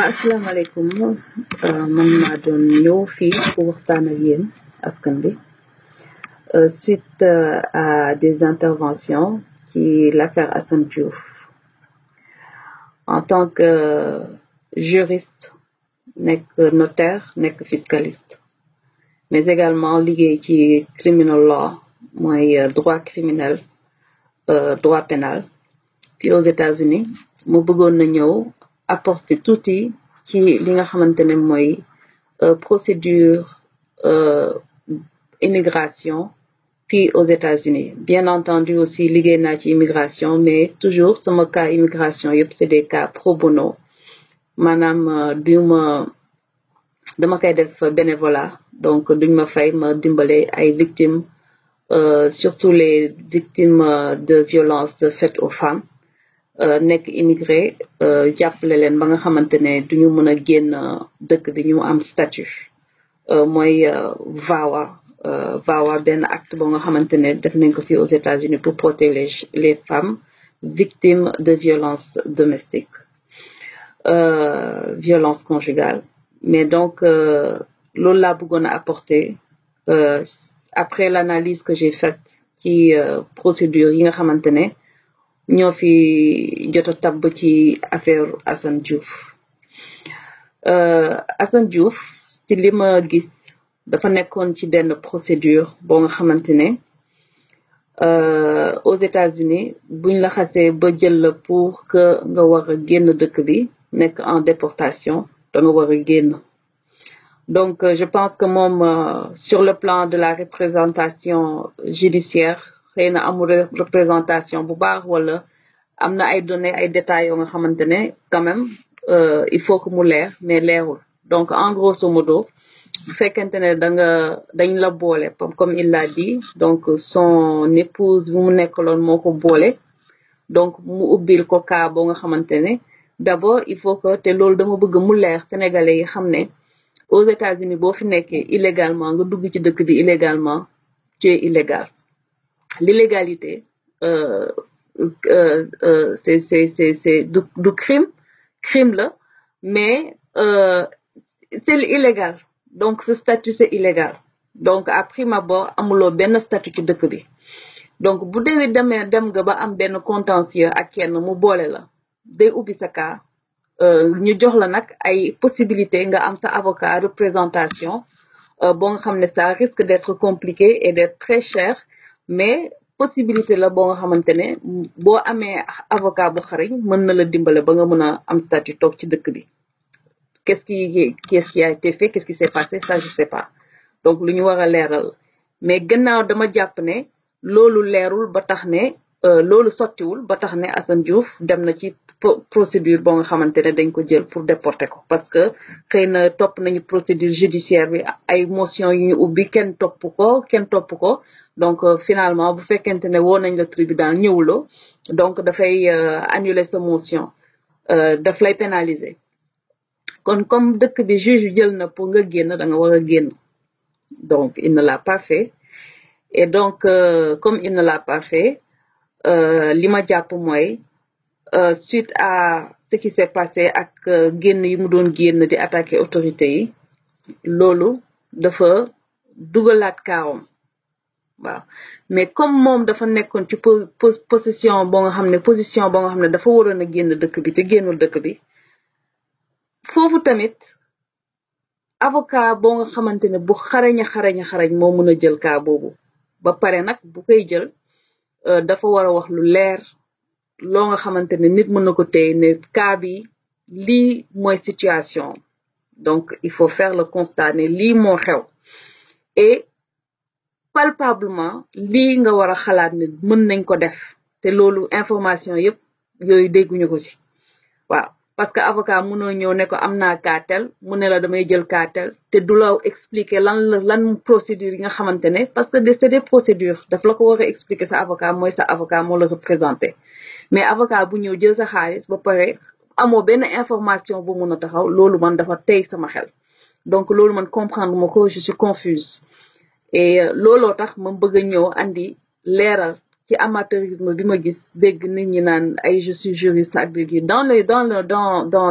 asalaamaaleykum man maa doon ñëw fii pour waxtaan ak yéen askan bi suite à des interventions ci l'affaire Assane Diouf en tant que juriste nekk notaire nekk fiscaliste mais également liggéey ci criminal law mooy droit criminel droit pénal puis aux États-Unis mu bëggoon na ñëw apporter tuuti ci li nga xamante ne mooy procédure immigration puis aux États-Unis bien entendu aussi liggéey naa ci immigration mais toujours sama cas immigration yëpp c'est des cas pro bono maanaam dama koy def bénévolat donc duñ ma fay ma dimbale ay victimes surtout les victimes de violences faites aux femmes nekk immigré jàppale leen ba nga xamante ne duñu mën a génn dëkk bi ñu am statut mooy VAWA benn acte ba nga xamante ne def nañ ko fii aux États-Unis pour protéger les femmes victimes de violences domestiques violence conjugale mais donc loolu laa bëggoon a apporter après l'analyse que j'ai faite ci procédure yi nga xamante ne ñoo fi jot a tabb ci affaire Assane Diouf Assane Diouf ci li ma gis dafa nekkoon ci benn procédure boo nga xamante ne aux États-Unis buñ la xasee ba jël la pour que nga war a génn dëkk bi nekk en déportation da nga war a génn donc je pense que moom sur le plan de la représentation judiciaire xëy na amul représentation bu baax wala am na ay données ay détails yoo nga xamante ne quand même il faut que mu leer mais leerul donc en grosso modo bu fekkente ne dañ la boole comme il l'a dit donc son épouse bu mu nekkaloon moo ko boole donc mu ubbil ko cas boo nga xamante ne d'abord il faut que te loolu dama bëgg mu leer sénégalais yi xam ne aux États-Unis boo fi nekkee illégalement nga dugg ci dëkk bi illégalement tu es illégal l'illégalité c'est du crime la mais c'est illégal donc ce statut c'est illégal donc à prime abord amuloo benn statut ci dëkk bi donc bu dem nga ba am benn contentieux ak kenn mu boole la day ubbi sa cas ñu jox la nag ay possibilités nga am sa avocat représentation boo nga xam ne ça risque d'être compliqué et d'être très cher mais possibilité la boo nga xamante ne boo amee avocat bu xarañ mën na la dimbale ba nga mën a am statut toog ci dëkk bi qu'est-ce qui a été fait qu'est-ce qui s'est passé ça je sais pas donc lu ñu war a leeral mais gannaaw dama jàpp ne loolu leerul ba tax ne loolu sottiwul ba tax ne Assane Diouf dem na ci procédure boo nga xamante ne dañ ko jël pour déporter ko parce que xëy na topp nañu procédure judiciaire bi ay motion yu ñu ubbi kenn topp ko donc finalement bu fekkente ne woo nañ la tribunal ñëwuloo donc dafay annuler sa motion daf lay pénaliser kon comme dëkk bi juge jël na pour nga génn da nga war a génn donc il ne l'a pas fait et donc comme il ne l'a pas fait li ma jàpp mooy suite à ce qui s'est passé ak génn yi mu doon génn di attaquer autorités yi loolu dafa dugalaat kaawam waaw mais comme moom dafa nekkoon ci position boo nga xam ne dafa waroon a génn dëkk bi te génnul dëkk bi foofu tamit avocat boo nga xamante ne bu xarañ moo mën a jël cas boobu ba pare nag bu koy jël dafa war a wax lu leer loo nga xamante ne nit mën na ko téye ne cas bi lii mooy situation donc il faut faire le constat ne lii moo xew et palpablement lii nga war a xalaat ne mën nañ ko def te loolu information yëpp yooyu dégguñu ko ci waaw parce que avocat mënoo ñëw ne ko am naa kaatel mu ne la damay jël kaatel te du la expliquer lan procédure yi nga xamante ne parce que c'est des procédures daf la ko war a expliquer sa avocat mooy sa avocat moo la représenté mais avocat bu ñëw jël sa xaalis ba pare amoo benn information bu mun a taxaw loolu man dafa tey sama xel donc loolu man comprendre ma ko je suis confuse et looloo tax ma bëgg a ñëw andi leeral ci amateurisme bi ma gis dégg nit ñi naan ay je suis juriste ak bi dans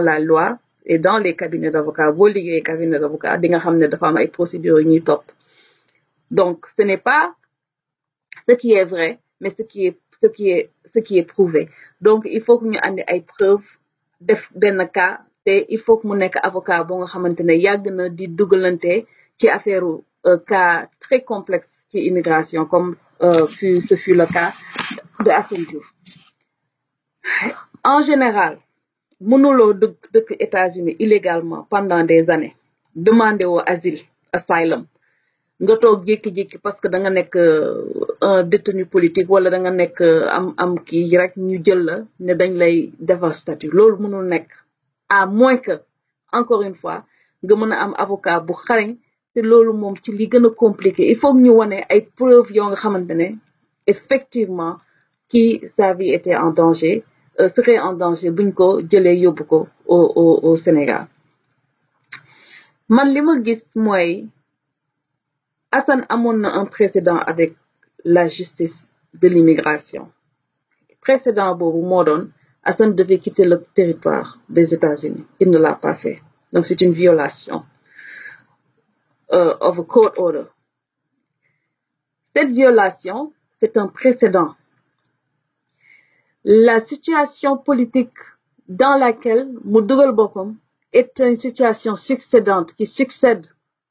la loi et dans les cabinets d'avocats boo liggéeyee cabinet d'avocats di nga xam ne dafa am ay procédures yu ñuy topp donc ce n'est pas ce qui est vrai mais ce qui est prouvé donc il faut que ñu andi ay preuves def benn cas te il faut que mu nekk avocat boo nga xamante ne yàgg na di dugalante ci affaire cas très complexe ci immigration comme ce fut le cas de Assane Diouf en général mënuloo dëkk États-Unis illégalement pendant des années demander woo asylum nga toog jékki-jékki parce que da nga nekk un détenu politique wala da nga nekk am kii rek ñu jël la ne dañ lay defal statut loolu mënul nekk à moins que encore une fois nga mën a am avocat bu xarañ te loolu moom ci li gën a compliqué il faut que ñu wane ay preuves yoo nga xamante ne effectivement kii sa vie était en danger serait en danger buñ ko jëlee yóbbu ko au Sénégal man li ma gis mooy Assane amoon na un précédent avec la justice de l'immigration précédent boobu moo doon Assane devait quitter le territoire des États-Unis il ne l'a pas fait donc c'est une violation of a court order cette violation c'est un précédent la situation politique dans laquelle mu dugal boppam est une situation succédante qui succède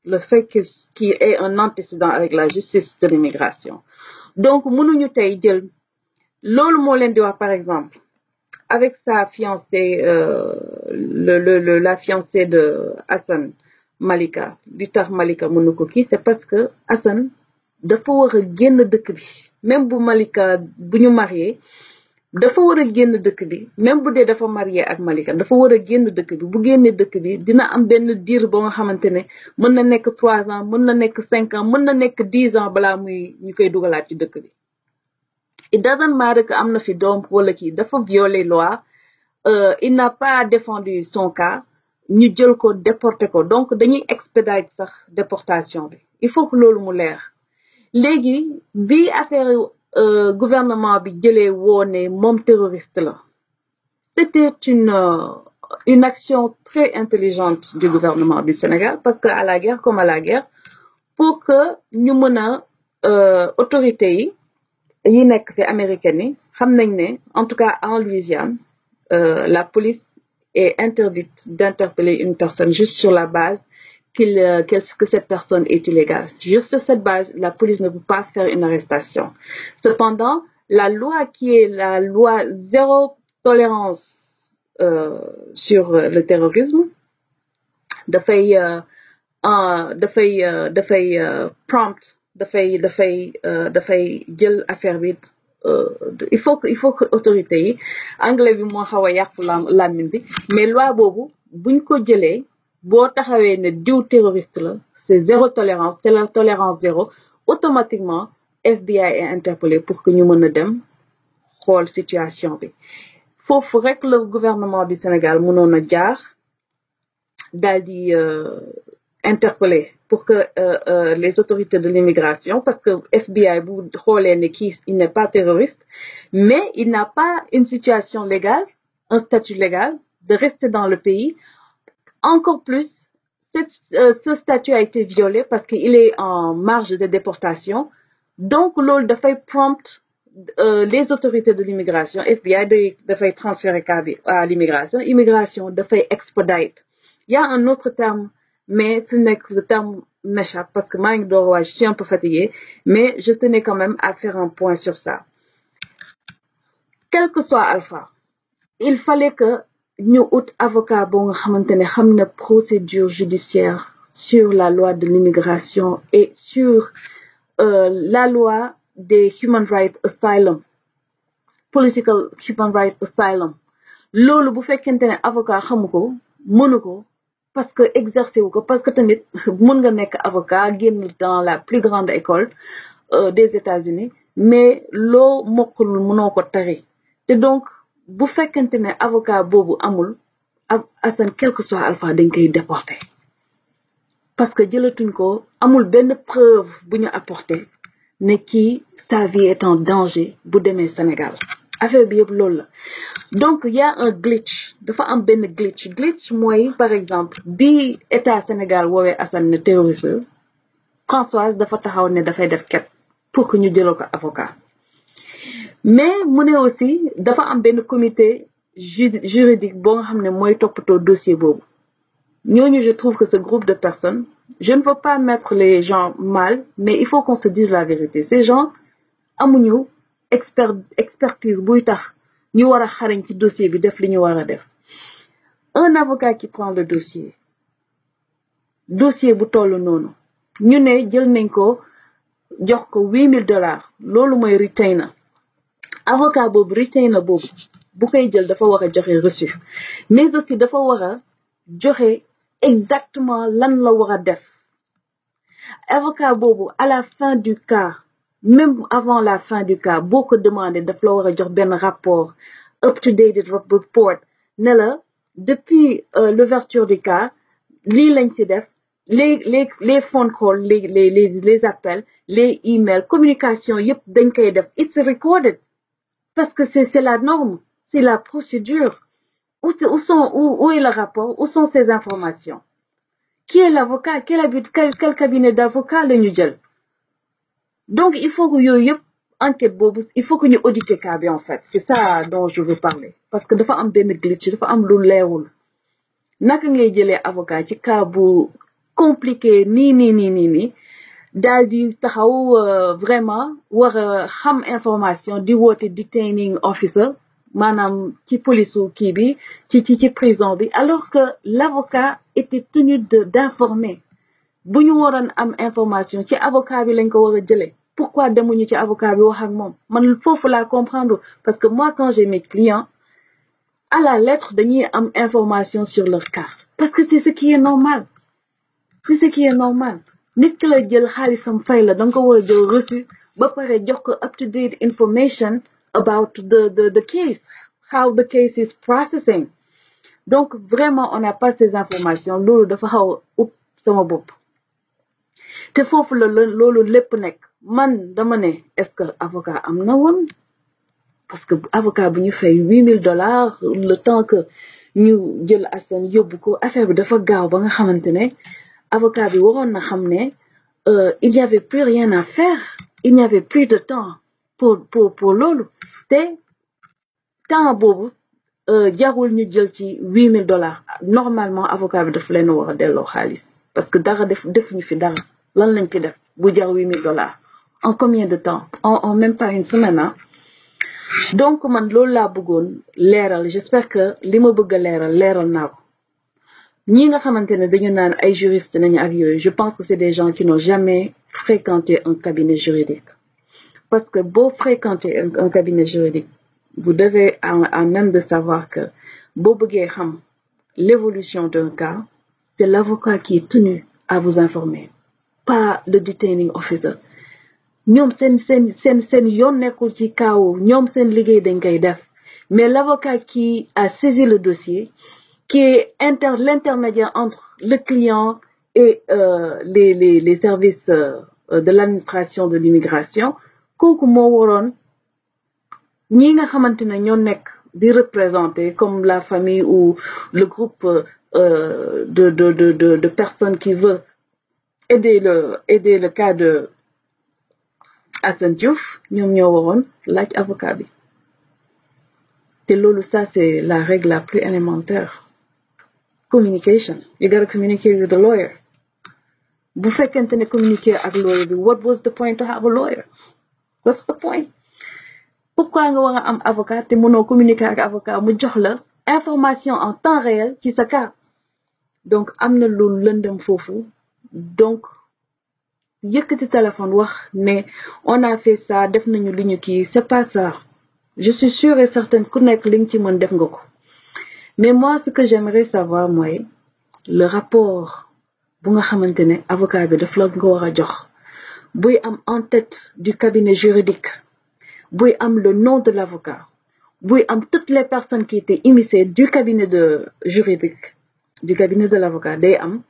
le fait qu'il y ait un antécédent avec la justice de l'immigration donc mënuñu tey jël loolu moo leen di wax par exemple avec sa fiancée la fiancée de Assane Malika li tax Malika mënu ko kii c'est parce que Assane dafa war a génn dëkk bi même bu Malika bu ñu marié dafa war a génn dëkk bi même bu dee dafa marié ak Malika dafa war a génn dëkk bi bu génnee dëkk bi dina am benn diir boo nga xamante ne mën na nekk 3 ans mën na nekk 5 ans mën na nekk 10 ans balaa muy ñu koy dugalaat ci dëkk bi it doesn't matter que am na fi doom wala kii dafa violer loi il n'a pas défendu son cas ñu jël ko déporter ko donc dañuy expédite sax déportation bi il faut que loolu mu leer léegi bi affaire gouvernement bi jëlee woone moom terroriste la c'était une action très intelligente du gouvernement du Sénégal parce que à la guerre comme à la guerre pour que ñu mën a autorités yi nekk fi américaine yi xam nañ ne en tout cas en Louisiane la police est interdite d'interpeller une personne juste sur la base que cette personne est illégale. Juste sur cette base, la police ne peut pas faire une arrestation. Cependant, la loi qui est la loi zéro tolérance sur le terrorisme, dafay prompt, dafay jël affaire bi il faut que autorité yi anglais bi moo xaw a yàqu làmmiñ bi mais loi boobu buñ ko jëlee boo taxawee ne diw terroriste la c'est zéro tolérance c'est la tolérance zéro automatiquement FBI est interpellé pour que ñu mën a dem xool situation bi foofu rek le gouvernement du Sénégal mënoon a jaar daal di interpellé pour que les autorités de l'immigration parce que FBI bu xoolee ne kii il n'est pas terroriste mais il n'a pas une situation légale un statut légal de rester dans le pays encore plus ce statut a été violé parce qu'il est en marge de déportation donc loolu dafay prompt les autorités de l'immigration FBI dafay transférer cas bi à l'immigration immigration dafay expedite il y a un autre terme mais ce n'est que le terme m'échappe parce que maa ngi door waay je suis un peu fatiguée mais je tenais quand même à faire un point sur ça quel que soit Alpha il fallait que ñu ut avocat boo nga xamante ne xam na procédure judiciaire sur la loi de l'immigration et sur la loi des human rights asylum political human rights asylum loolu bu fekkente ne avocat xamu ko mënu ko parce que exercer wu ko parce que tamit mën nga nekk avocat génn dans la plus grande école des États-Unis mais loo mokkalul mënoo ko tari te donc bu fekkente ne avocat boobu amul Assane quel que soit Alpha dañ koy déporter parce que jëlatuñ ko amul benn preuve bu ñu apporter ne kii sa vie est en danger bu demee Sénégal affaire bi yëpp loolu la donc il y a un glitch dafa am benn glitch mooy par exemple bi état Sénégal woowee Assane ne terroriste Françoise dafa taxaw ne dafay def ket pour que ñu jëlal ko avocat mais mu ne aussi dafa am benn comité juridique boo nga xam ne mooy toppatoo dossier boobu ñooñu je trouve que ce groupe de personnes je ne veux pas mettre les gens mal mais il faut qu'on se dise la vérité ces gens amuñu expertise buy tax ñu war a xarañ ci dossier bi def li ñu war a def un avocat qui prend le dossier bu toll noonu ñu ne jël nañ ko jox ko $8000 loolu mooy retainer avocat boobu retainer boobu bu koy jël dafa war a joxe reçu mais aussi dafa war a joxe exactement lan la war a def avocat boobu à la fin du cas même avant la fin du cas boo ko demandé daf la war a jox benn rapport up-to-date report ne la depuis l'ouverture du cas lii lañ ci def les phone calls les appels les emails communication yëpp dañ koy def it's recorded parce que c'est la norme c'est la procédure où est le rapport où sont ces informations qui est l'avocat quel cabinet d'avocat la ñu jël donc il faut que yooyu yëpp enquête boobu il faut que ñu auditer cas bi en fait c'est ça dont je veux parler parce que dafa am benn glitch dafa am lu leerul naka ngay jëlee avocat ci cas bu compliqué nii daal di taxaw vraiment war a xam information di woote detaining officer maanaam ci police kii bi ci prison bi alors que l'avocat était tenu d'informer bu ñu waroon am information ci avocat bi lañ ko war a jëlee pourquoi demuñu ci avocat bi wax ak moom man foofu laa comprendre parce que moi quand j'ai mes clients à la lettre dañuy am information sur leur cas parce que c'est ce qui est normal nit ki la jël xaalisam fay la danga ko war a jël reçu ba pare jox ko up-to-date information about the case how the case is processing donc vraiment on n'a pas ces informations loolu dafa xaw a upp sama bopp te foofu la loolu lépp nekk man dama ne est-ce que avocat am na woon parce que avocat bu ñu fay $8000 le temps que ñu jël Assane yóbbu ko affaire bi dafa gaaw ba nga xamante ne avocat bi waroon na xam ne il n'y avait plus rien à faire il n'y avait plus de temps pour loolu te temps boobu jarul ñu jël ci $8000 normalement avocat bi daf leen war a delloo xaalis parce que dara defuñu fi dara lan lañ fi def bu jar $8000 en combien de temps en même pas une semaine ah donc man loolu laa bëggoon leeral j'espère que li ma bëgg a leeral naa ko ñi nga xamante ne dañu naan ay juristes nañu ak yooyu je pense que c'est des gens qui n'ont jamais fréquenté un cabinet juridique parce que boo fréquenter un cabinet juridique vous devez à même de savoir que boo bëggee xam l'évolution d'un cas c'est l'avocat qui est tenu à vous informer pas le detaining officer ñoom seen yoon nekkul ci kaaw ñoom seen liggéey dañ koy def mais l'avocat qui a saisi le dossier qui est l'intermédiaire entre le client et les services de l'administration de l'immigration kooku moo waroon ñi nga xamante ne ñoo nekk di représenter comme la famille ou le groupe de personnes qui veut aider le cas de Assane Diouf ñoom ñoo waroon laaj avocat bi te loolu ça c'est la règle la plus élémentaire communication you gotta communicate with the lawyer bu fekkente ne communiquer ak lawyer bi what was the point to have a lawyer what's the point pourquoi nga war a am avocat te mënoo communiquer ak avocat mu jox la information en temps réel ci sa cas donc am na lu lëndëm foofu donc yëkkati téléphone wax ne on a fait ça def nañu lu ñu kii c'est pas ça je suis sûre et certaine ku nekk li nga ci mën def nga ko mais moi ce que j'aimerais savoir mooy le rapport bu nga xamante ne avocat bi daf la nga war a jox buy am en tête du cabinet juridique buy am le nom de l'avocat buy am toutes les personnes qui étaient immiscées du cabinet de juridique du cabinet de l'avocat day am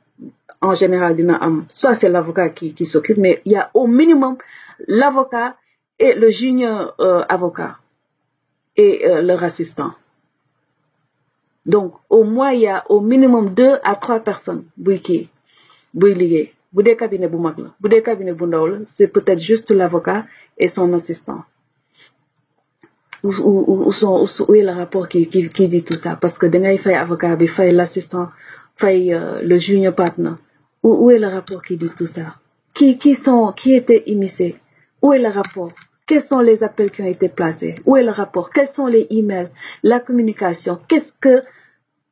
en général dina am soit c'est l'avocat qui s'occupe mais il y a au minimum l'avocat et le junior avocat et leur assistant Donc au mois il y a au minimum 2 à 3 personnes buy liggéey bu dee cabinet bu mag la bu dee cabinet bu ndaw la c'est peut-être juste l'avocat et son assistant. Où est le rapport qui dit tout ça? Parce que dangay fay avocat bi fay l'assistant fay le junior partner. Où est le rapport qui dit tout ça? Qui était immiscé? Où est le rapport? Quels sont les appels qui ont été placés? Où est le rapport? Quels sont les emails? La communication? Qu'est-ce que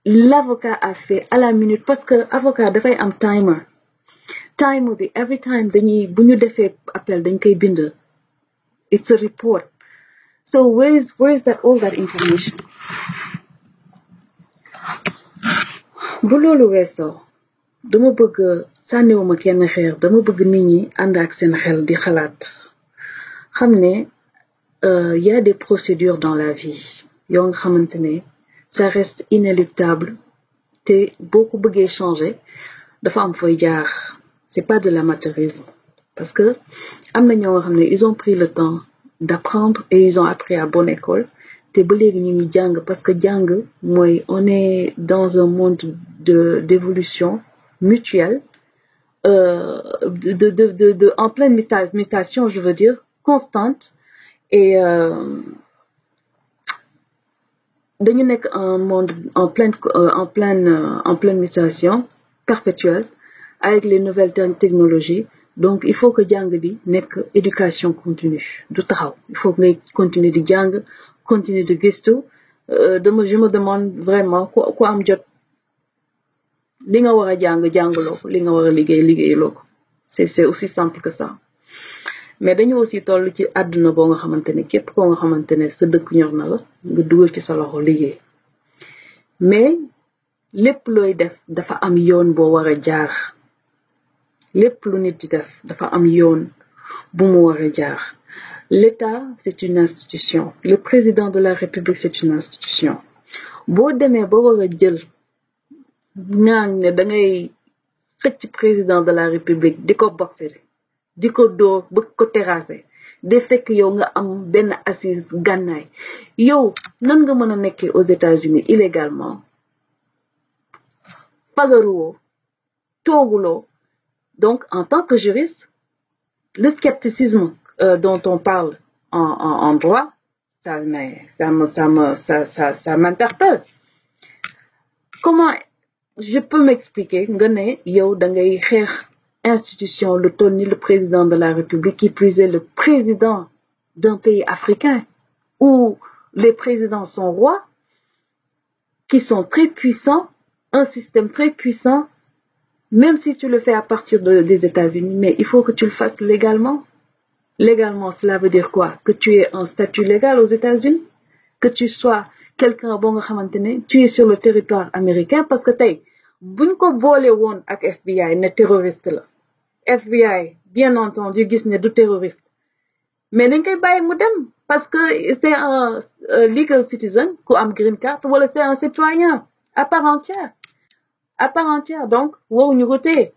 l'avocat a fait à la minute? Parce que avocat dafay am timer bi every time bu ñu defee appel dañ koy bind. It's a report. So where is all that information? bu loolu weesoo dama bëgg sànniwuma kenn xeer dama bëgg nit ñi ànd ak seen xel di xalaat xam ne y a des procédures dans la vie yoo nga xamante ne ça reste inéluctable te boo ko bëggee changer dafa am fooy jaar c'est pas de l'amateurisme parce que am na ñoo nga xam ne ils ont pris le temps d'apprendre et ils ont appris à bonne école te ba léegi ñu ngi jàng parce que jàng mooy on est dans un monde d'évolution mutuelle en pleine mutation je veux dire constante et dañu nekk un monde en pleine mutation perpétuelle avec les nouvelles technologies donc il faut que jàng bi nekk éducation continue du taxaw il faut que ngay continuer di jàng continuer de gëstu je me demande vraiment ku am jot li nga war a jàngaloo ko li nga war a liggéeyaloo ko c'est aussi simple que ça mais dañu aussi toll ci àdduna boo nga xamante ne képp koo nga xamante ne sa dëkk ñor na la nga dugal ci sa loxo liggéey mais lépp looy def dafa am yoon boo war a jaar lépp lu nit di def dafa am yoon bu mu war a jaar l'État c'est une institution le président de la République c'est une institution boo demee ba war a jël ñaan ne dangay xëcc président de la République di ko boxer di ko dóor bëgg ko terrasser de fekk yow nga am benn assise gànnaay yow nan nga mën a nekkee aux États-Unis illégalement pagaruwoo tooguloo donc en tant que juriste le scepticisme dont on parle en droit ça m'interpelle comment je peux m'expliquer nga ne yow da ngay xeex institution lu toll ni le président de la République qui plus est le président d'un pays africain où les présidents sont rois qui sont très puissants un système très puissant même si tu le fais à partir des États-Unis mais il faut que tu le fasses légalement cela veut dire quoi que tu aies un statut légal aux États-Unis que tu sois quelqu'un boo nga xamante ne tu es sur le territoire américain parce que tey buñ ko boole woon ak FBI ne terroriste la FBI bien entendu gis ne du terroriste mais dañ koy bàyyi mu dem parce que c'est un legal citizen ku am green card wala c'est un citoyen à part entière donc waruñu ko téye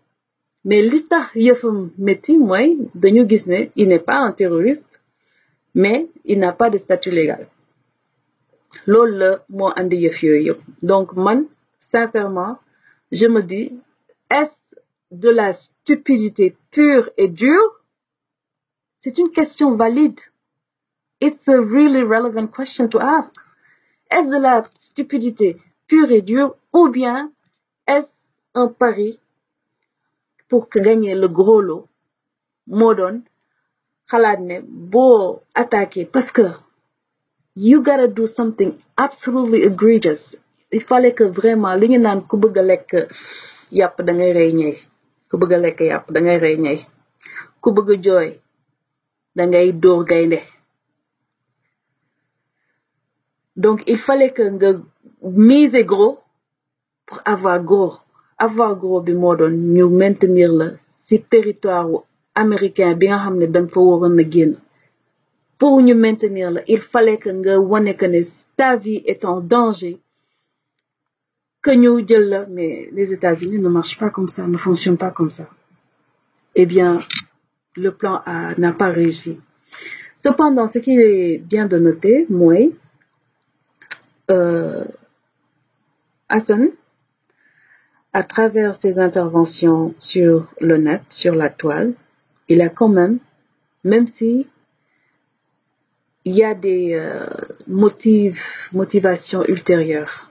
mais li tax yëfam métti mooy dañu gis ne il n'est pas un terroriste mais il n'a pas de statut légal loolu la moo andi yëf yooyu yëpp donc man sincèrement je me dis est-ce de la stupidité pure et dure? C'est une question valide. It's a really relevant question to ask. Est-ce de la stupidité pure et dure ou bien est-ce un pari pour gagner le gros lot moo doon xalaat ne boo attaqué parce que you gotta do something absolutely egregious. Il fallait que vraiment li ñu naan ku bëgg a lekk yàpp da ngay rey ñey ku bëgg a lekk yàpp da ngay rey ñey ku bëgg a jooy da ngay dóor gaynde donc il fallait que nga miser gros pour avoir gros bi moo doon ñu maintenir la ci territoire américain bi nga xam ne danga fa waroon a génn pour ñu maintenir la il fallait que nga wane que ne ta vie est en danger que ñu jël la mais les États-Unis ne marchent pas comme ça ne fonctionnent pas comme ça eh bien le plan A n'a pas réussi cependant ce qui est bien de noter mooy Hassan, à travers ses interventions sur le net, sur la toile, il a quand même si il y a des motivations ultérieures,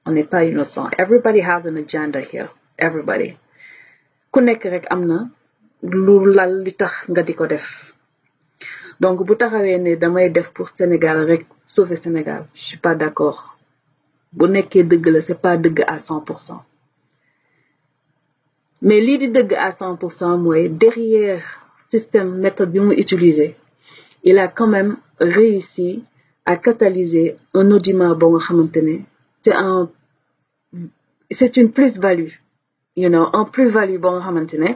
on n'est pas innocent. Everybody has an agenda here. Everybody. Ku nekk rek am na lu lal li tax nga di ko def. Donc bu taxawee ne damay def pour Sénégal rek sauver Sénégal, je suis pas d'accord. Bu nekkee dëgg la, c'est pas dëgg à 100%. Mais lii di dëgg à 100% mooy derrière système méthode bi mu utiliser, il a quand même réussi à catalyser un audimat bon nga xamante ne c'est une plus-value, you know, un plus-value bon nga xamante ne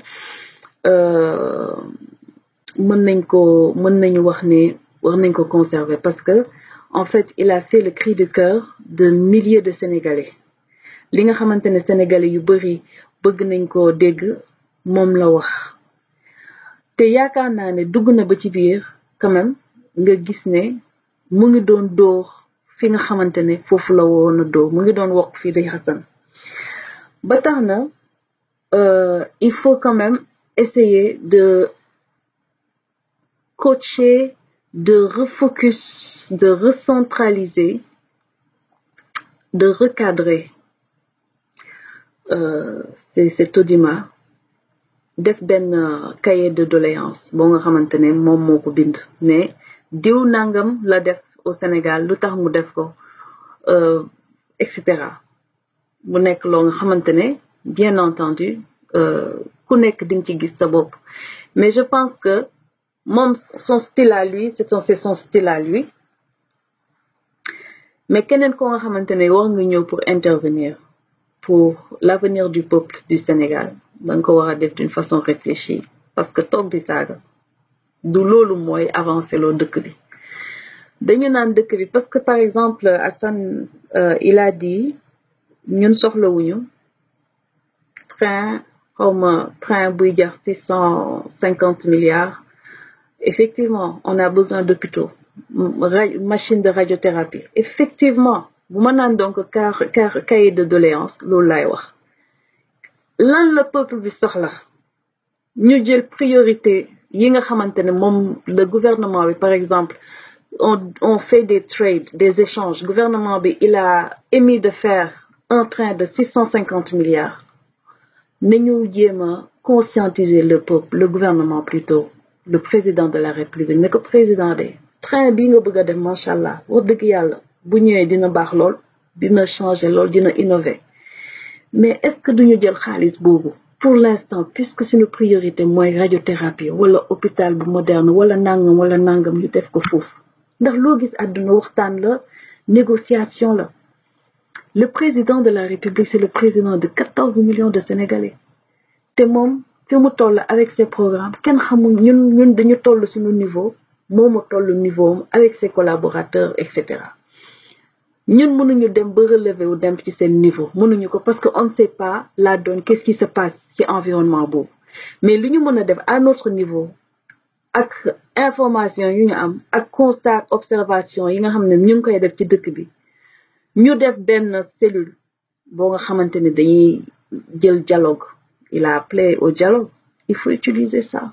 mën nañu wax ne war nañ ko conserver parce que en fait il a fait le cri de cœur de milliers de Sénégalais. Li nga xamante ne Sénégalais yu bari bëgg nañ ko dégg moom la wax te yaakaar naa ne dugg na ba ci biir quand même nga gis ne mu ngi doon dóor fi nga xamante ne foofu la woon a dóor mu ngi doon wokk fii day Hassan ba tax na il faut quand même essayer de coacher, de refocus, de recentraliser, de recadrer cet audimat def benn cahier de doléances boo nga xamante ne moom moo ko bind ne diw nangam la def au Sénégal lu tax mu def ko etc. mu nekk loo nga xamante ne bien entendu ku nekk di nga ci gis sa bopp mais je pense que moom son style à lui c'est son style à lui mais keneen ko nga xamante ne war nga ñëw pour intervenir pour l'avenir du peuple du Sénégal danga ko war a def d'une façon réfléchie parce que toog di saaga du loolu mooy avancer loo dëkk bi dañu naan dëkk bi parce que par exemple Hassan il a dit ñun soxlawuñu train buy jar 650 milliards. Effectivement on a besoin d'hôpitaux, machine de radiothérapie. Effectivement bu ma naan donc cahier de doléances loolu laay wax lan la peuple bi soxla ñu jël priorité yi nga xamante ne moom le gouvernement bi par exemple on fait des trades, des échanges. Gouvernement bi il a émis de faire un train de 650 milliards nañu jéem a conscientiser le peuple, le gouvernement plutôt, le président de la République ne ko président de train bii nga bëgg a def macha allah wax dëgg yàlla bu ñëwee dina baax lool dina changer lool dina innover mais est-ce que duñu jël xaalis boobu pour l'instant puisque suñu priorité mooy radiothérapie wala hôpital bu moderne wala nangam ñu def ko foofu ndax loo gis àdduna waxtaan la négociation la. Le président de la République c'est le président de 14 millions de Sénégalais te moom fi mu toll avec ses programmes kenn xamul ñun dañu toll suñu niveau moomu toll niveau avec ses collaborateurs etc. ñun mënuñu dem ba relever wu dem ci seen niveau mënuñu ko parce que on ne sait pas la donne qu'est-ce qui se passe ci environnement boobu mais li ñu mën a def à notre niveau ak information yu ñu am ak constat observation yi nga xam ne ñu ngi koy def ci dëkk bi ñu def benn cellule boo nga xamante ne dañuy jël dialogue. Il a appelé au dialogue. Il faut utiliser ça.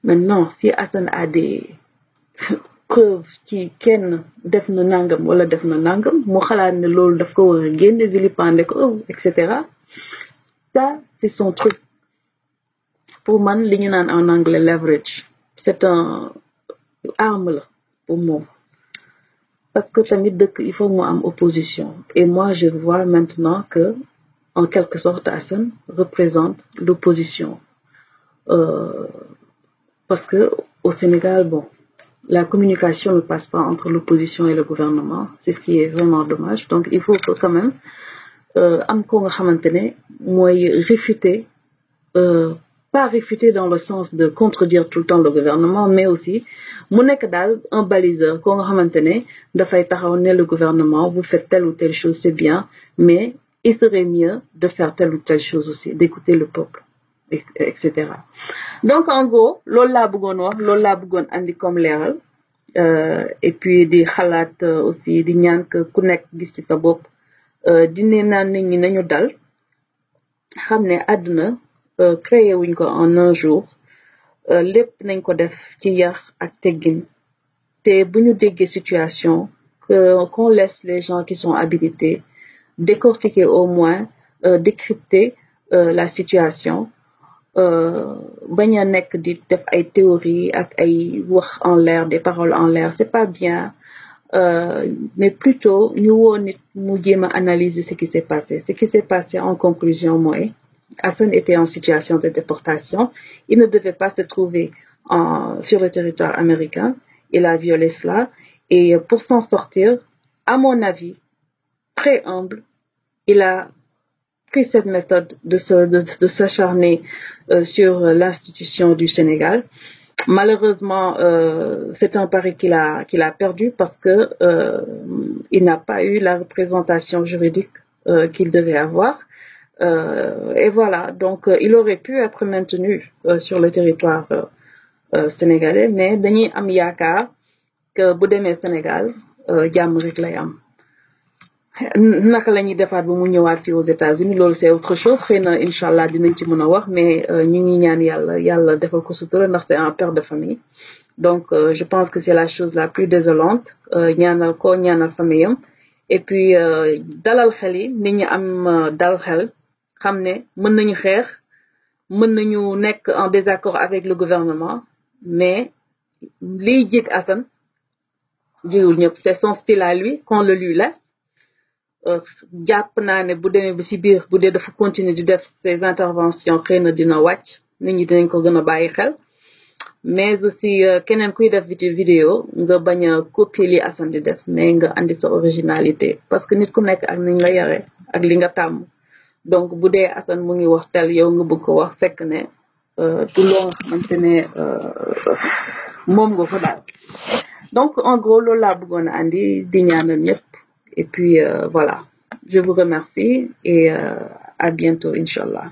Maintenant, si Hassan a des preuves qui kenn def na nangam wala def na nangam mu xalaat ne loolu daf ko war a génne vilipender ko etc. Ça c'est son truc. Pour man li ñu naan en anglais leverage c'est un arme la pour moom parce que tamit dëkk il faut mu am opposition et moi je vois maintenant que en quelque sorte Hassan représente l'opposition parce que au Sénégal bon la communication ne passe pas entre l'opposition et le gouvernement c'est ce qui est vraiment dommage donc il faut que quand même am ko nga xamante ne mooy réfuter pas réfuter dans le sens de contredire tout le temps le gouvernement mais aussi mu nekk daal un baliseur ko nga xamante ne dafay taxaw ne le gouvernement vous faites telle ou telle chose c'est bien mais il serait mieux de faire telle ou telle chose aussi d'écouter le peuple etc. Donc en gros loolu laa bëggoon wax loolu laa bëggoon andi comme leeral et puis di xalaat aussi di ñaan que ku nekk gis ci sa bopp dine naan nit ñi nañu dal xam ne àdduna créé wuñ ko en un jour lépp nañ ko def ci yar ak teggin te bu ñu déggee situation qu'on laisse les gens qui sont habilités décortiquer au moins décrypter la situation bañ a nekk di def ay théories ak ay wax en l'air des paroles en l'air c'est pas bien mais plutôt ñu woo nit mu jéem a analyser ce qui s'est passé ce qui s'est passé en conclusion mooy Hassan était en situation de déportation il ne devait pas se trouver sur le territoire américain il a violé cela et pour s'en sortir à mon avis très humble il a pris cette méthode de s'acharner sur l'institution du Sénégal. Malheureusement, c'est un pari qu'il a perdu parce que il n'a pas eu la représentation juridique qu'il devait avoir. Et voilà, donc il aurait pu être maintenu sur le territoire sénégalais, mais dañuy am yaakaar que bu demee Sénégal jàmm rek lay am. naka la ñuy defaat ba mu ñëwaat fii aux États-Unis loolu c'est autre chose xëy na incha allah dinañ ci mën a wax mais ñu ngi ñaan yàlla defal ko sutura ndax c'est un père de famille donc je pense que c'est la chose la plus désolante ñaanal ko ñaanal famille am et puis dalal xel yi nit ñi am dal xel xam ne mën nañu xeex mën nañu nekk en désaccord avec le gouvernement mais liy jig Assane jigul ñëpp c'est son style à lui qu'on le lui laisse jàpp naa ne bu demee ba ci biir bu dee dafa continuer di def ses interventions xëy na dina wàcc nit ñi dinañ ko gën a bàyyi xel mais aussi keneen kuy def vidéo nga bañ a copier li Assane di def mais nga andi sa originalité parce que nit ku nekk ak niñ la yare ak li nga tàmm donc bu dee Assane mu ngi wax tel yow nga bëgg ko wax fekk ne du loo nga xamante ne moom nga ko daal donc en gros loolu laa bëggoon a andi di ñaanal ñëpp et puis voilà je vous remercie et à bientôt inchallah